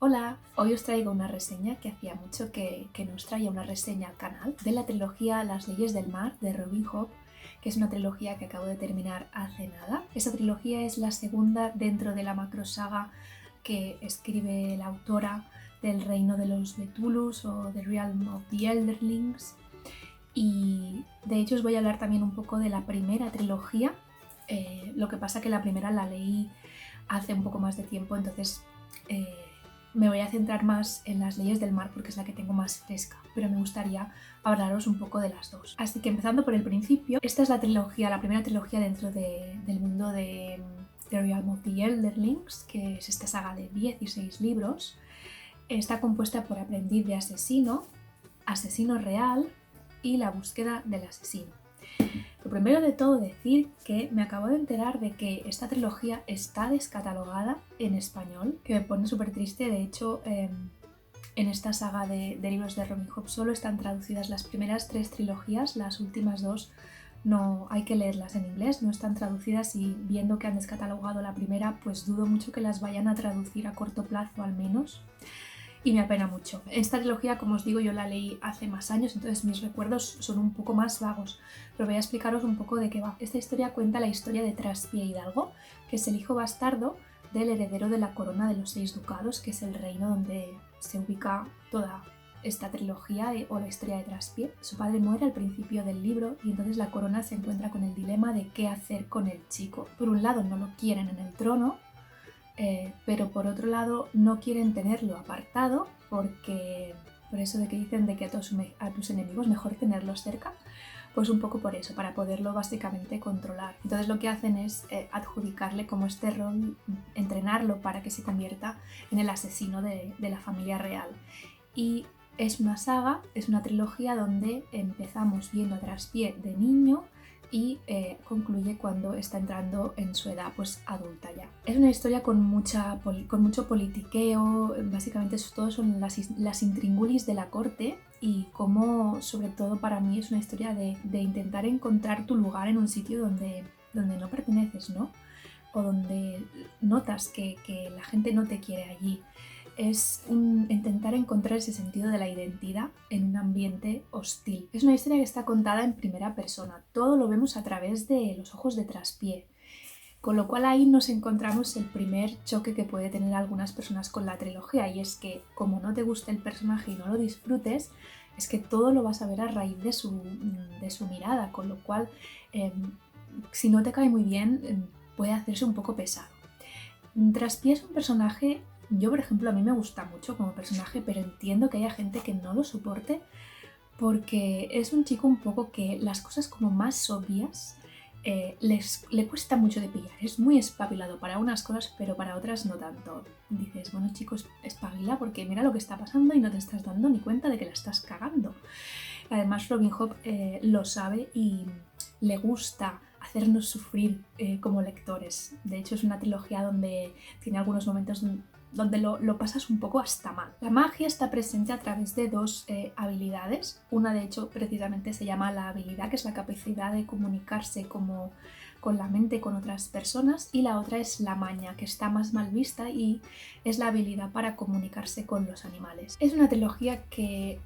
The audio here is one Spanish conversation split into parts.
Hola, hoy os traigo una reseña que hacía mucho que no os traía una reseña al canal de la trilogía Las leyes del mar de Robin Hood, que es una trilogía que acabo de terminar hace nada. Esta trilogía es la segunda dentro de la macrosaga que escribe la autora del Reino de los Betulus o The Realm of the Elderlings, y de hecho os voy a hablar también un poco de la primera trilogía. Lo que pasa que la primera la leí hace un poco más de tiempo, entonces me voy a centrar más en Las leyes del mar porque es la que tengo más fresca, pero me gustaría hablaros un poco de las dos. Así que empezando por el principio, esta es la trilogía, la primera trilogía dentro del mundo de The Realm of the Elderlings, que es esta saga de 16 libros. Está compuesta por Aprendiz de asesino, Asesino real y La búsqueda del asesino. Lo primero de todo decir que me acabo de enterar de que esta trilogía está descatalogada en español, que me pone súper triste. De hecho, en esta saga de libros de Robin Hood solo están traducidas las primeras 3 trilogías, las últimas 2 no hay que leerlas en inglés, no están traducidas, y viendo que han descatalogado la primera, pues dudo mucho que las vayan a traducir a corto plazo al menos. Y me apena mucho. Esta trilogía, como os digo, yo la leí hace más años, entonces mis recuerdos son un poco más vagos, pero voy a explicaros un poco de qué va. Esta historia cuenta la historia de Traspié Hidalgo, que es el hijo bastardo del heredero de la corona de los 6 ducados, que es el reino donde se ubica toda esta trilogía o la historia de Traspié. Su padre muere al principio del libro y entonces la corona se encuentra con el dilema de qué hacer con el chico. Por un lado no lo quieren en el trono, pero por otro lado no quieren tenerlo apartado porque, por eso de que dicen de que a tus enemigos mejor tenerlos cerca, pues un poco por eso, para poderlo básicamente controlar. Entonces lo que hacen es adjudicarle como este rol, entrenarlo para que se convierta en el asesino de la familia real. Y es una saga, es una trilogía donde empezamos viendo a Traspié de niño y concluye cuando está entrando en su edad pues adulta ya. Es una historia con mucho politiqueo, básicamente todo son las intríngulis de la corte, y como sobre todo para mí es una historia de intentar encontrar tu lugar en un sitio donde no perteneces, ¿no? O donde notas que la gente no te quiere allí. Es intentar encontrar ese sentido de la identidad en un ambiente hostil. Es una historia que está contada en primera persona, todo lo vemos a través de los ojos de Traspié, con lo cual ahí nos encontramos el primer choque que puede tener algunas personas con la trilogía, y es que como no te guste el personaje y no lo disfrutes, es que todo lo vas a ver a raíz de su mirada, con lo cual si no te cae muy bien puede hacerse un poco pesado. Traspié es un personaje, yo por ejemplo a mí me gusta mucho como personaje, pero entiendo que haya gente que no lo soporte porque es un chico un poco que las cosas como más obvias le cuesta mucho de pillar. Es muy espabilado para unas cosas, pero para otras no tanto. Dices, bueno chicos, espabila porque mira lo que está pasando y no te estás dando ni cuenta de que la estás cagando. Además Robin Hood lo sabe y le gusta hacernos sufrir como lectores. De hecho es una trilogía donde tiene algunos momentos donde lo pasas un poco hasta mal. La magia está presente a través de 2 habilidades. Una de hecho precisamente se llama la habilidad, que es la capacidad de comunicarse con la mente con otras personas, y la otra es la maña, que está más mal vista y es la habilidad para comunicarse con los animales. Es una trilogía que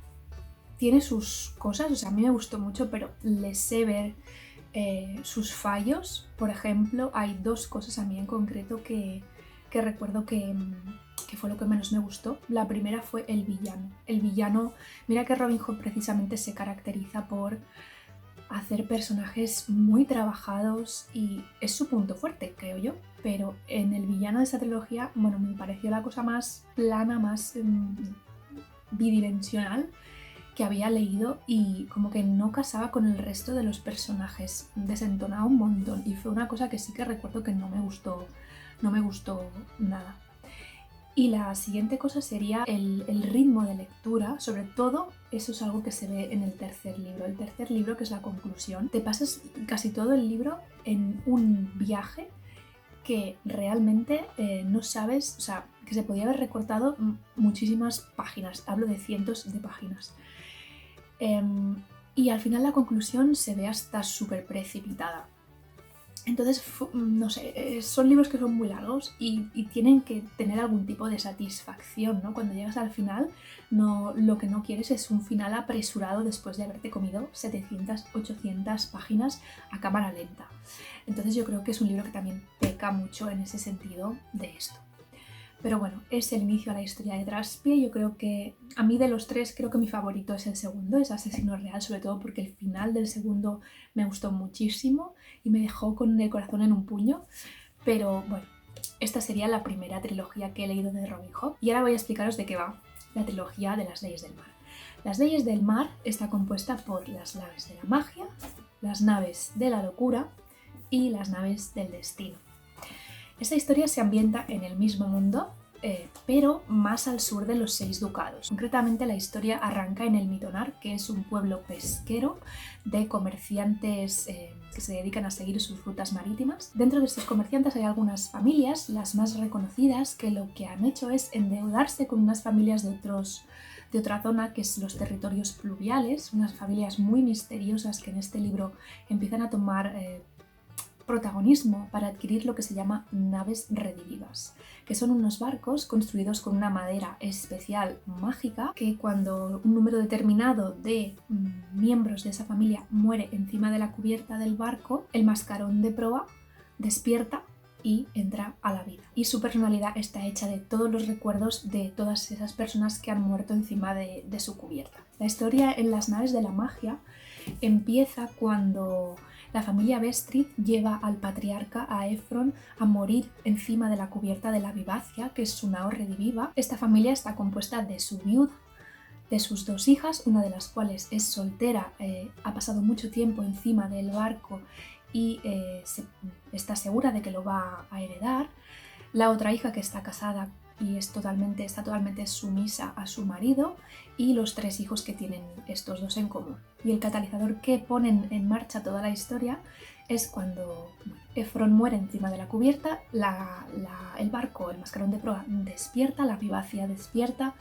tiene sus cosas, o sea, a mí me gustó mucho, pero le sé ver sus fallos. Por ejemplo, hay 2 cosas a mí en concreto que recuerdo que fue lo que menos me gustó. La primera fue el villano. El villano, mira que Robin Hood precisamente se caracteriza por hacer personajes muy trabajados y es su punto fuerte, creo yo, pero en el villano de esta trilogía, bueno, me pareció la cosa más plana, más bidimensional que había leído, y como que no casaba con el resto de los personajes, desentonaba un montón, y fue una cosa que sí que recuerdo que no me gustó nada. Y la siguiente cosa sería el ritmo de lectura, sobre todo eso es algo que se ve en el tercer libro. El tercer libro, que es la conclusión, te pasas casi todo el libro en un viaje que realmente no sabes, o sea, que se podía haber recortado muchísimas páginas, hablo de cientos de páginas. Y al final la conclusión se ve hasta súper precipitada. Entonces, no sé, son libros que son muy largos y tienen que tener algún tipo de satisfacción, ¿no? Cuando llegas al final, lo que no quieres es un final apresurado después de haberte comido 700, 800 páginas a cámara lenta. Entonces yo creo que es un libro que también peca mucho en ese sentido de esto. Pero bueno, es el inicio a la historia de Traspie. Yo creo que, a mí de los tres, creo que mi favorito es el segundo, es Asesino Real, sobre todo porque el final del segundo me gustó muchísimo y me dejó con el corazón en un puño. Pero bueno, esta sería la primera trilogía que he leído de Robin Hood. Y ahora voy a explicaros de qué va la trilogía de las Leyes del Mar. Las Leyes del Mar está compuesta por las naves de la magia, las naves de la locura y las naves del destino. Esta historia se ambienta en el mismo mundo, pero más al sur de los 6 ducados. Concretamente, la historia arranca en el Mitonar, que es un pueblo pesquero de comerciantes que se dedican a seguir sus rutas marítimas. Dentro de estos comerciantes hay algunas familias, las más reconocidas, que lo que han hecho es endeudarse con unas familias de otra zona, que es los territorios pluviales, unas familias muy misteriosas que en este libro empiezan a tomar protagonismo para adquirir lo que se llama naves redivivas, que son unos barcos construidos con una madera especial mágica que cuando un número determinado de miembros de esa familia muere encima de la cubierta del barco, el mascarón de proa despierta y entra a la vida. Y su personalidad está hecha de todos los recuerdos de todas esas personas que han muerto encima de su cubierta. La historia en las naves de la magia empieza cuando la familia Bestrid lleva al patriarca, a Efron, a morir encima de la cubierta de la Vivacia, que es su nao rediviva. Esta familia está compuesta de su viuda, de sus 2 hijas, una de las cuales es soltera, ha pasado mucho tiempo encima del barco y está segura de que lo va a heredar. La otra hija, que está casada y está totalmente sumisa a su marido, y los 3 hijos que tienen estos 2 en común. Y el catalizador que pone en marcha toda la historia es cuando Efron muere encima de la cubierta, el barco, el mascarón de proa, despierta, la Vivacia despierta.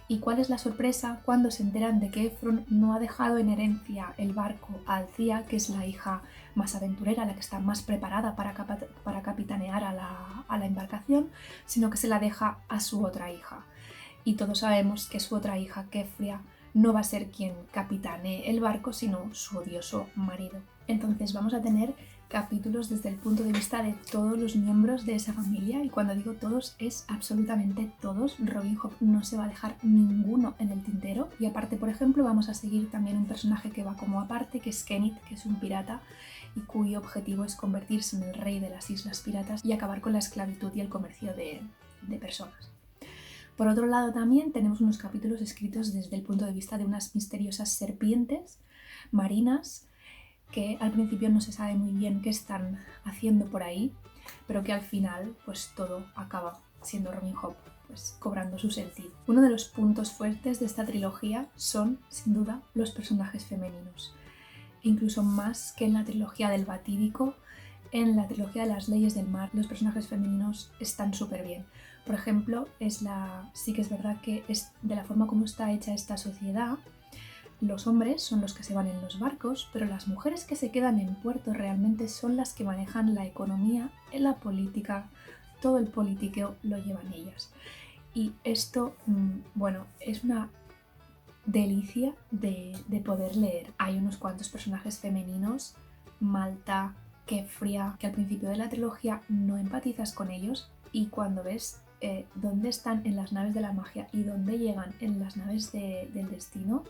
¿Y cuál es la sorpresa? Cuando se enteran de que Efron no ha dejado en herencia el barco a Alcía, que es la hija más aventurera, la que está más preparada para capitanear a la embarcación, sino que se la deja a su otra hija. Y todos sabemos que su otra hija, Kefria, no va a ser quien capitanee el barco, sino su odioso marido. Entonces vamos a tener capítulos desde el punto de vista de todos los miembros de esa familia, y cuando digo todos es absolutamente todos. Robin Hood no se va a dejar ninguno en el tintero. Y aparte, por ejemplo, vamos a seguir también un personaje que va como aparte, que es Kenneth, que es un pirata y cuyo objetivo es convertirse en el rey de las Islas Piratas y acabar con la esclavitud y el comercio de personas. Por otro lado, también tenemos unos capítulos escritos desde el punto de vista de unas misteriosas serpientes marinas que al principio no se sabe muy bien qué están haciendo por ahí, pero que al final pues todo acaba siendo Robin Hood pues cobrando su sentido. Uno de los puntos fuertes de esta trilogía son, sin duda, los personajes femeninos. Incluso más que en la trilogía del Batídico, en la trilogía de las Leyes del Mar, los personajes femeninos están súper bien. Por ejemplo, sí que es verdad que es de la forma como está hecha esta sociedad. Los hombres son los que se van en los barcos, pero las mujeres que se quedan en puerto realmente son las que manejan la economía, la política, todo el politiqueo lo llevan ellas. Y esto, bueno, es una delicia de poder leer. Hay unos cuantos personajes femeninos, Malta, Kefria, que al principio de la trilogía no empatizas con ellos, y cuando ves dónde están en las naves de la magia y dónde llegan en las naves del destino,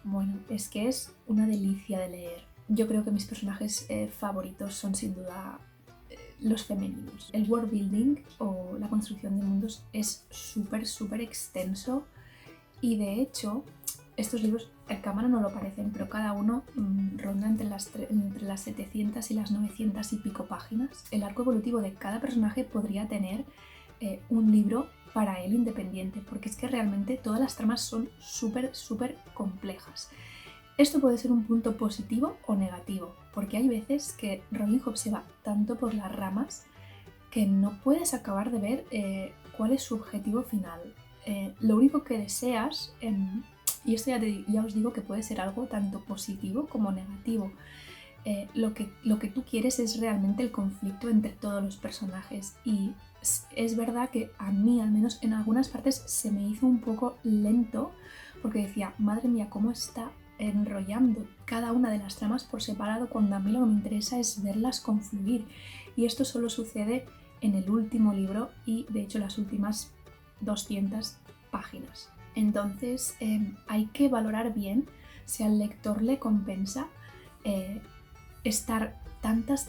bueno, es que es una delicia de leer. Yo creo que mis personajes favoritos son sin duda los femeninos. El world building o la construcción de mundos es súper extenso, y de hecho estos libros en cámara no lo parecen, pero cada uno ronda entre las 700 y las 900 y pico páginas. El arco evolutivo de cada personaje podría tener un libro para él independiente, porque es que realmente todas las tramas son súper complejas. Esto puede ser un punto positivo o negativo, porque hay veces que Robin Hood se va tanto por las ramas que no puedes acabar de ver cuál es su objetivo final. Lo único que deseas, y esto ya os digo que puede ser algo tanto positivo como negativo, lo que tú quieres es realmente el conflicto entre todos los personajes. Y es verdad que a mí, al menos en algunas partes, se me hizo un poco lento, porque decía, madre mía, cómo está enrollando cada una de las tramas por separado, cuando a mí lo que me interesa es verlas confluir. Y esto solo sucede en el último libro y de hecho las últimas 200 páginas. Entonces hay que valorar bien si al lector le compensa estar tantas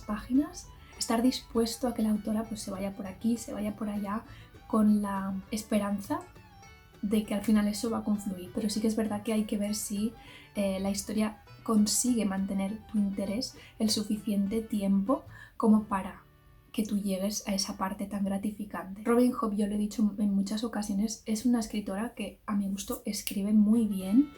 páginas, estar dispuesto a que la autora pues se vaya por aquí, se vaya por allá, con la esperanza de que al final eso va a confluir. Pero sí que es verdad que hay que ver si la historia consigue mantener tu interés el suficiente tiempo como para que tú llegues a esa parte tan gratificante. Robin Hobb, yo lo he dicho en muchas ocasiones, es una escritora que a mi gusto escribe muy bien,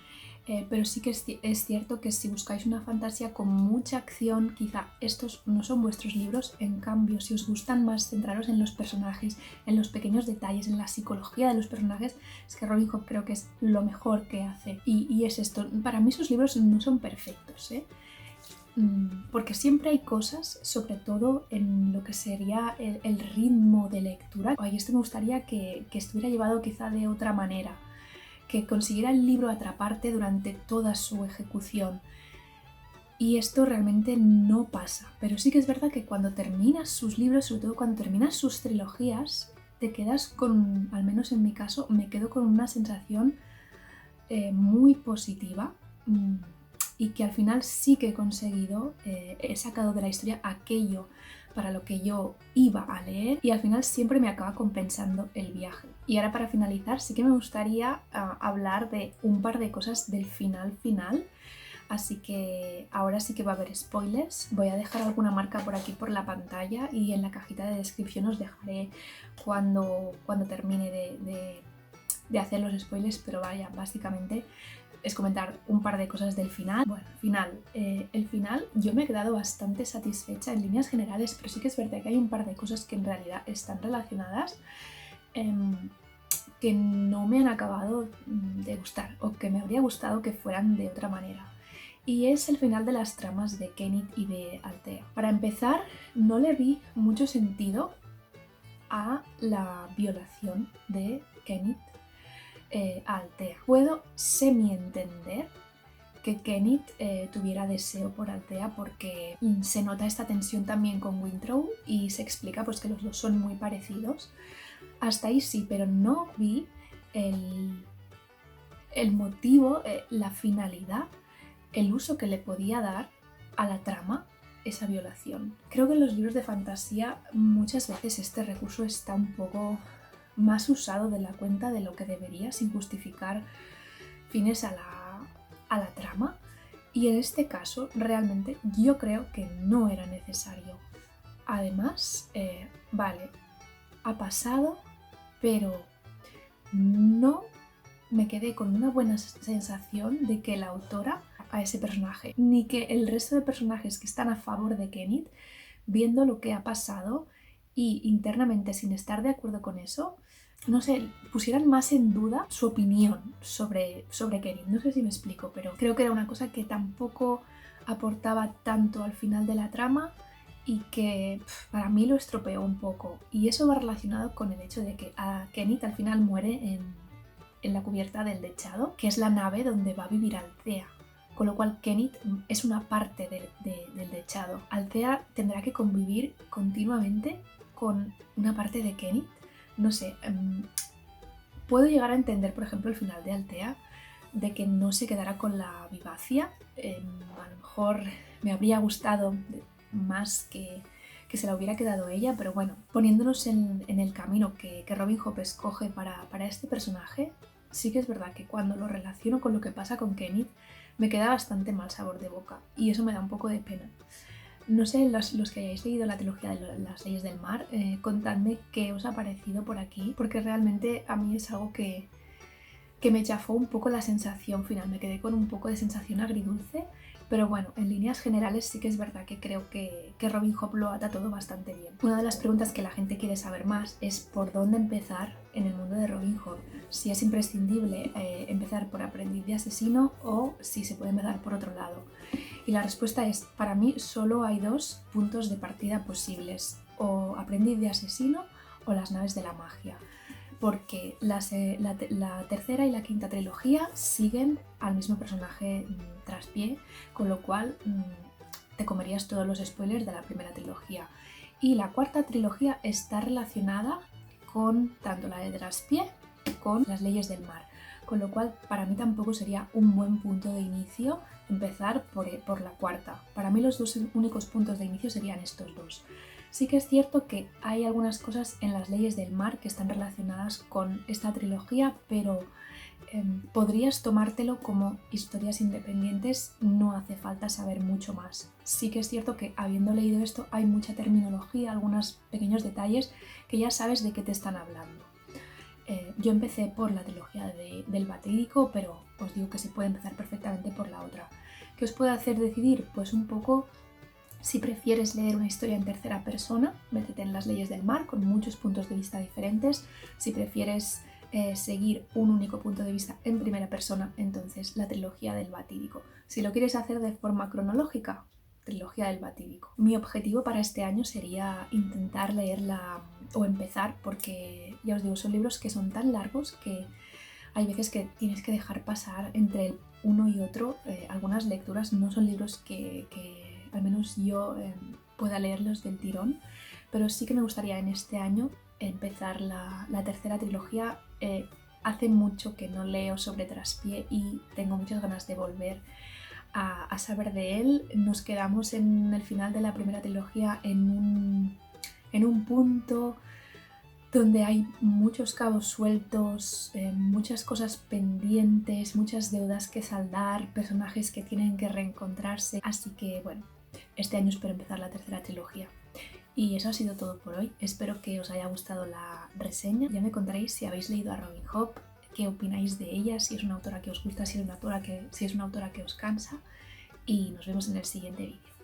pero sí que es cierto que si buscáis una fantasía con mucha acción, quizá estos no son vuestros libros. En cambio, si os gustan más centraros en los personajes, en los pequeños detalles, en la psicología de los personajes, es que Robin Hobb creo que es lo mejor que hace. Y es esto, para mí sus libros no son perfectos, porque siempre hay cosas, sobre todo en lo que sería el ritmo de lectura. Y esto me gustaría que estuviera llevado quizá de otra manera, que consiguiera el libro atraparte durante toda su ejecución. Y esto realmente no pasa. Pero sí que es verdad que cuando terminas sus libros, sobre todo cuando terminas sus trilogías, te quedas con, al menos en mi caso, me quedo con una sensación muy positiva. Y que al final sí que he conseguido, he sacado de la historia aquello para lo que yo iba a leer, y al final siempre me acaba compensando el viaje. Y ahora, para finalizar, sí que me gustaría hablar de un par de cosas del final, así que ahora sí que va a haber spoilers. Voy a dejar alguna marca por aquí por la pantalla, y en la cajita de descripción os dejaré cuando termine de hacer los spoilers, pero vaya, básicamente es comentar un par de cosas del final. Bueno, el final yo me he quedado bastante satisfecha en líneas generales, pero sí que es verdad que hay un par de cosas que en realidad están relacionadas, que no me han acabado de gustar, o que me habría gustado que fueran de otra manera. Y es el final de las tramas de Kennit y de Althea. Para empezar, no le vi mucho sentido a la violación de Kennit a Althea. Puedo semi-entender que Kennit tuviera deseo por Althea, porque se nota esta tensión también con Wintrow y se explica pues que los dos son muy parecidos. Hasta ahí sí, pero no vi el motivo, la finalidad, el uso que le podía dar a la trama esa violación. Creo que en los libros de fantasía muchas veces este recurso está un poco más usado de la cuenta de lo que debería, sin justificar fines a la trama, y en este caso realmente yo creo que no era necesario. Además, vale, ha pasado, pero no me quedé con una buena sensación de que la autora a ese personaje, ni que el resto de personajes que están a favor de Kennit, viendo lo que ha pasado y internamente sin estar de acuerdo con eso, no sé, pusieran más en duda su opinión sobre Kennit. No sé si me explico, pero creo que era una cosa que tampoco aportaba tanto al final de la trama y que para mí lo estropeó un poco. Y eso va relacionado con el hecho de que Kennit al final muere en la cubierta del dechado, que es la nave donde va a vivir Althea. Con lo cual Kennit es una parte del dechado. Althea tendrá que convivir continuamente con una parte de Kennit. No sé, puedo llegar a entender, por ejemplo, el final de Althea, de que no se quedara con la Vivacia. A lo mejor me habría gustado más que se la hubiera quedado ella, pero bueno, poniéndonos en el camino que Robin Hobb escoge para este personaje, sí que es verdad que cuando lo relaciono con lo que pasa con Kennit, me queda bastante mal sabor de boca, y eso me da un poco de pena. No sé, los que hayáis leído la trilogía de las leyes del mar, contadme qué os ha parecido por aquí, porque realmente a mí es algo que me chafó un poco la sensación final. Me quedé con un poco de sensación agridulce, pero bueno, en líneas generales sí que es verdad que creo que Robin Hobb lo ata todo bastante bien. Una de las preguntas que la gente quiere saber más es por dónde empezar en el mundo de Robin Hobb. Si es imprescindible empezar por Aprendiz de Asesino o si se puede empezar por otro lado. Y la respuesta es, para mí solo hay dos puntos de partida posibles, o Aprendiz de Asesino o Las Naves de la Magia, porque la tercera y la quinta trilogía siguen al mismo personaje traspié, con lo cual te comerías todos los spoilers de la primera trilogía. Y la cuarta trilogía está relacionada con tanto la de traspié con Las Leyes del Mar, con lo cual para mí tampoco sería un buen punto de inicio empezar por la cuarta. Para mí los dos únicos puntos de inicio serían estos dos. Sí que es cierto que hay algunas cosas en Las Leyes del Mar que están relacionadas con esta trilogía, pero podrías tomártelo como historias independientes, no hace falta saber mucho más. Sí que es cierto que habiendo leído esto hay mucha terminología, algunos pequeños detalles que ya sabes de qué te están hablando. Yo empecé por la trilogía del Batídico, pero os digo que se puede empezar perfectamente por la otra. ¿Qué os puede hacer decidir? Pues un poco, si prefieres leer una historia en tercera persona, métete en Las Leyes del Mar con muchos puntos de vista diferentes. Si prefieres seguir un único punto de vista en primera persona, entonces la trilogía del Batídico. Si lo quieres hacer de forma cronológica, trilogía del Batídico. Mi objetivo para este año sería intentar leerla o empezar, porque ya os digo, son libros que son tan largos que hay veces que tienes que dejar pasar entre uno y otro algunas lecturas. No son libros que al menos yo pueda leerlos del tirón, pero sí que me gustaría en este año empezar la tercera trilogía. Hace mucho que no leo sobre traspié y tengo muchas ganas de volver a saber de él. Nos quedamos en el final de la primera trilogía en un punto donde hay muchos cabos sueltos, muchas cosas pendientes, muchas deudas que saldar, personajes que tienen que reencontrarse. Así que bueno, este año espero empezar la tercera trilogía. Y eso ha sido todo por hoy. Espero que os haya gustado la reseña. Ya me contaréis si habéis leído a Robin Hobb, qué opináis de ella, si es una autora que os gusta, si es una autora que os cansa. Y nos vemos en el siguiente vídeo.